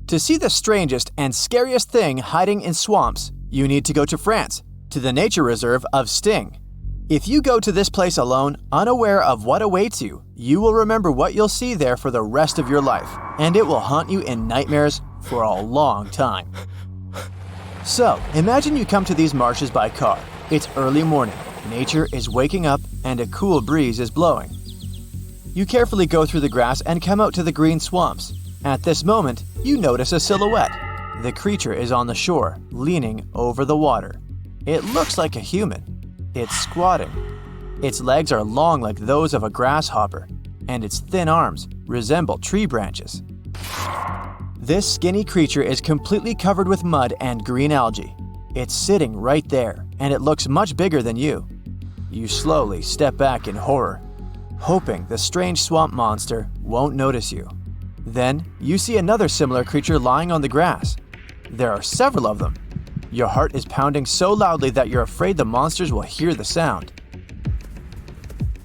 To see the strangest and scariest thing hiding in swamps, you need to go to France, to the nature reserve of Sting. If you go to this place alone, unaware of what awaits you, you will remember what you'll see there for the rest of your life, and it will haunt you in nightmares for a long time. So, imagine you come to these marshes by car. It's early morning, nature is waking up, and a cool breeze is blowing. You carefully go through the grass and come out to the green swamps. At this moment, you notice a silhouette. The creature is on the shore, leaning over the water. It looks like a human. It's squatting. Its legs are long like those of a grasshopper, and its thin arms resemble tree branches. This skinny creature is completely covered with mud and green algae. It's sitting right there, and it looks much bigger than you. You slowly step back in horror, hoping the strange swamp monster won't notice you. Then, you see another similar creature lying on the grass. There are several of them. Your heart is pounding so loudly that you're afraid the monsters will hear the sound.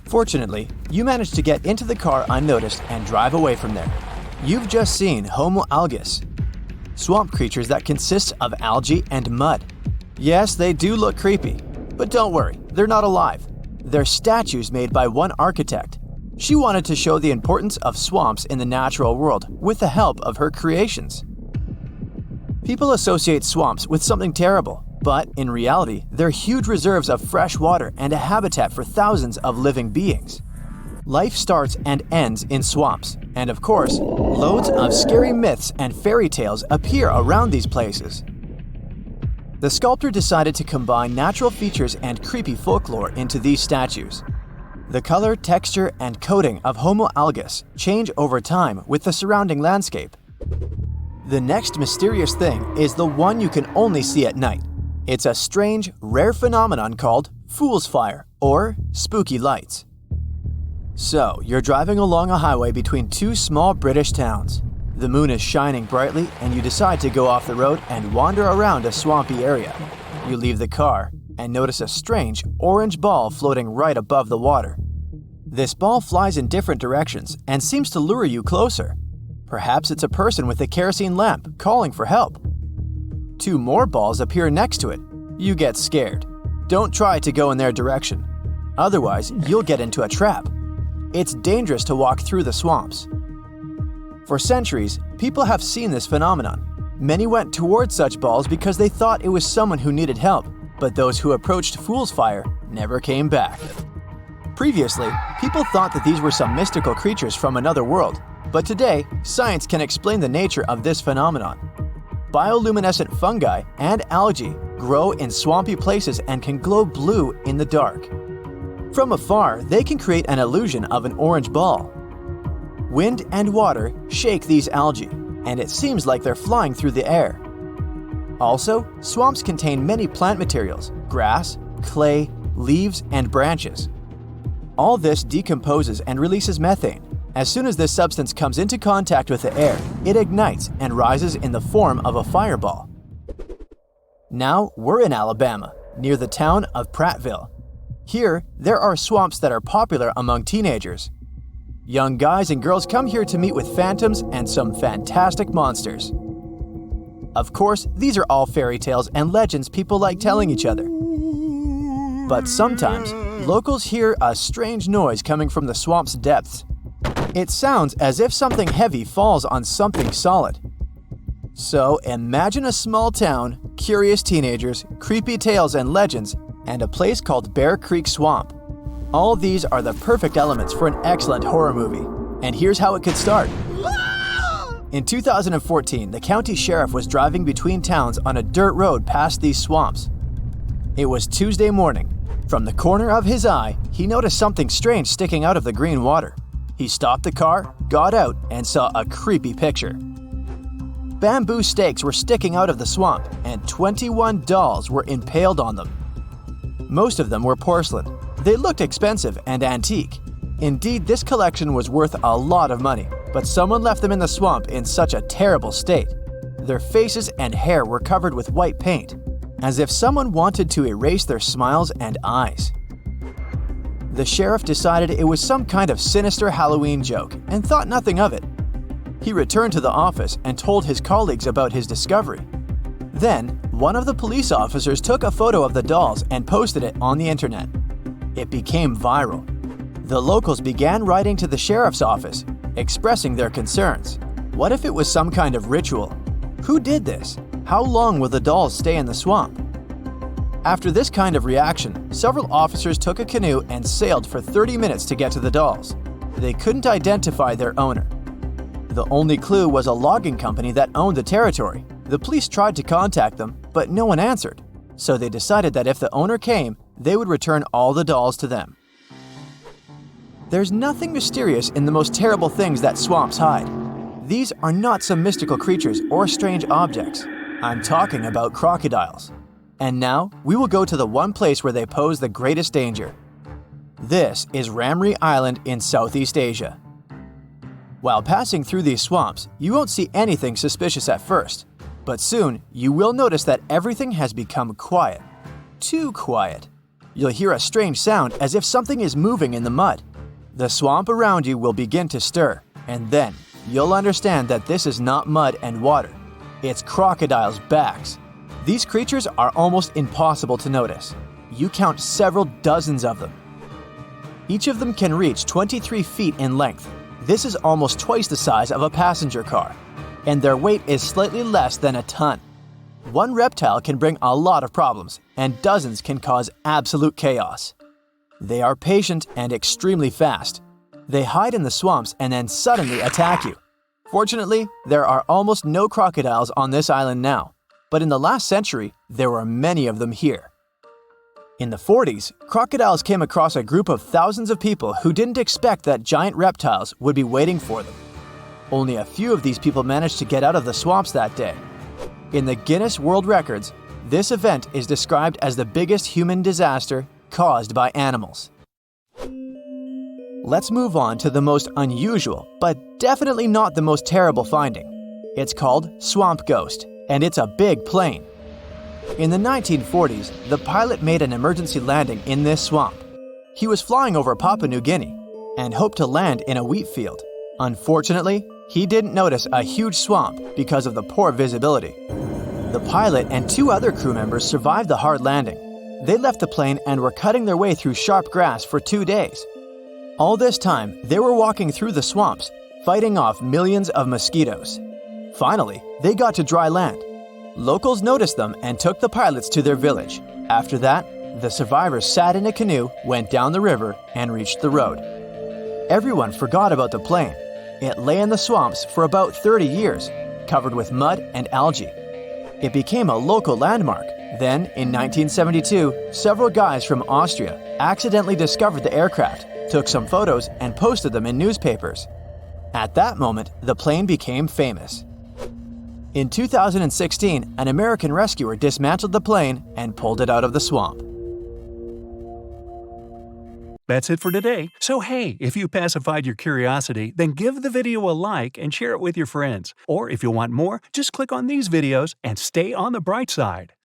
Fortunately, you manage to get into the car unnoticed and drive away from there. You've just seen Homo Aglus, swamp creatures that consist of algae and mud. Yes, they do look creepy, but don't worry, they're not alive. They're statues made by one architect. She wanted to show the importance of swamps in the natural world with the help of her creations. People associate swamps with something terrible, but in reality, they're huge reserves of fresh water and a habitat for thousands of living beings. Life starts and ends in swamps, and of course, loads of scary myths and fairy tales appear around these places. The sculptor decided to combine natural features and creepy folklore into these statues. The color, texture, and coating of Homo Aglus change over time with the surrounding landscape. The next mysterious thing is the one you can only see at night. It's a strange, rare phenomenon called fool's fire or spooky lights. So, you're driving along a highway between two small British towns. The moon is shining brightly and you decide to go off the road and wander around a swampy area. You leave the car and notice a strange orange ball floating right above the water. This ball flies in different directions and seems to lure you closer. Perhaps it's a person with a kerosene lamp calling for help. Two more balls appear next to it. You get scared. Don't try to go in their direction. Otherwise, you'll get into a trap. It's dangerous to walk through the swamps. For centuries, people have seen this phenomenon. Many went towards such balls because they thought it was someone who needed help, but those who approached fool's fire never came back. Previously, people thought that these were some mystical creatures from another world, but today, science can explain the nature of this phenomenon. Bioluminescent fungi and algae grow in swampy places and can glow blue in the dark. From afar, they can create an illusion of an orange ball. Wind and water shake these algae, and it seems like they're flying through the air. Also, swamps contain many plant materials: grass, clay, leaves, and branches. All this decomposes and releases methane. As soon as this substance comes into contact with the air, it ignites and rises in the form of a fireball. Now we're in Alabama, near the town of Prattville. Here, there are swamps that are popular among teenagers. Young guys and girls come here to meet with phantoms and some fantastic monsters. Of course, these are all fairy tales and legends people like telling each other. But sometimes, locals hear a strange noise coming from the swamp's depths. It sounds as if something heavy falls on something solid. So imagine a small town, curious teenagers, creepy tales and legends, and a place called Bear Creek Swamp. All these are the perfect elements for an excellent horror movie. And here's how it could start. In 2014, the county sheriff was driving between towns on a dirt road past these swamps. It was Tuesday morning. From the corner of his eye, he noticed something strange sticking out of the green water. He stopped the car, got out, and saw a creepy picture. Bamboo stakes were sticking out of the swamp, and 21 dolls were impaled on them. Most of them were porcelain. They looked expensive and antique. Indeed, this collection was worth a lot of money, but someone left them in the swamp in such a terrible state. Their faces and hair were covered with white paint, as if someone wanted to erase their smiles and eyes. The sheriff decided it was some kind of sinister Halloween joke and thought nothing of it. He returned to the office and told his colleagues about his discovery. Then, one of the police officers took a photo of the dolls and posted it on the internet. It became viral. The locals began writing to the sheriff's office, expressing their concerns. What if it was some kind of ritual? Who did this? How long will the dolls stay in the swamp? After this kind of reaction, several officers took a canoe and sailed for 30 minutes to get to the dolls. They couldn't identify their owner. The only clue was a logging company that owned the territory. The police tried to contact them, but no one answered. So they decided that if the owner came, they would return all the dolls to them. There's nothing mysterious in the most terrible things that swamps hide. These are not some mystical creatures or strange objects. I'm talking about crocodiles. And now, we will go to the one place where they pose the greatest danger. This is Ramri Island in Southeast Asia. While passing through these swamps, you won't see anything suspicious at first. But soon, you will notice that everything has become quiet. Too quiet. You'll hear a strange sound as if something is moving in the mud. The swamp around you will begin to stir, and then you'll understand that this is not mud and water. It's crocodiles' backs. These creatures are almost impossible to notice. You count several dozens of them. Each of them can reach 23 feet in length. This is almost twice the size of a passenger car, and their weight is slightly less than a ton. One reptile can bring a lot of problems, and dozens can cause absolute chaos. They are patient and extremely fast. They hide in the swamps and then suddenly attack you. Fortunately, there are almost no crocodiles on this island now, but in the last century, there were many of them here. In the 40s, crocodiles came across a group of thousands of people who didn't expect that giant reptiles would be waiting for them. Only a few of these people managed to get out of the swamps that day. In the Guinness World Records, this event is described as the biggest human disaster caused by animals. Let's move on to the most unusual, but definitely not the most terrible finding. It's called swamp ghost, and it's a big plane. In the 1940s, the pilot made an emergency landing in this swamp. He was flying over Papua New Guinea and hoped to land in a wheat field. Unfortunately, he didn't notice a huge swamp because of the poor visibility. The pilot and two other crew members survived the hard landing. They left the plane and were cutting their way through sharp grass for 2 days. All this time, they were walking through the swamps, fighting off millions of mosquitoes. Finally, they got to dry land. Locals noticed them and took the pilots to their village. After that, the survivors sat in a canoe, went down the river, and reached the road. Everyone forgot about the plane. It lay in the swamps for about 30 years, covered with mud and algae. It became a local landmark. Then, in 1972, several guys from Austria accidentally discovered the aircraft, took some photos, and posted them in newspapers. At that moment, the plane became famous. In 2016, an American rescuer dismantled the plane and pulled it out of the swamp. That's it for today. So hey, if you pacified your curiosity, then give the video a like and share it with your friends. Or if you want more, just click on these videos and stay on the bright side.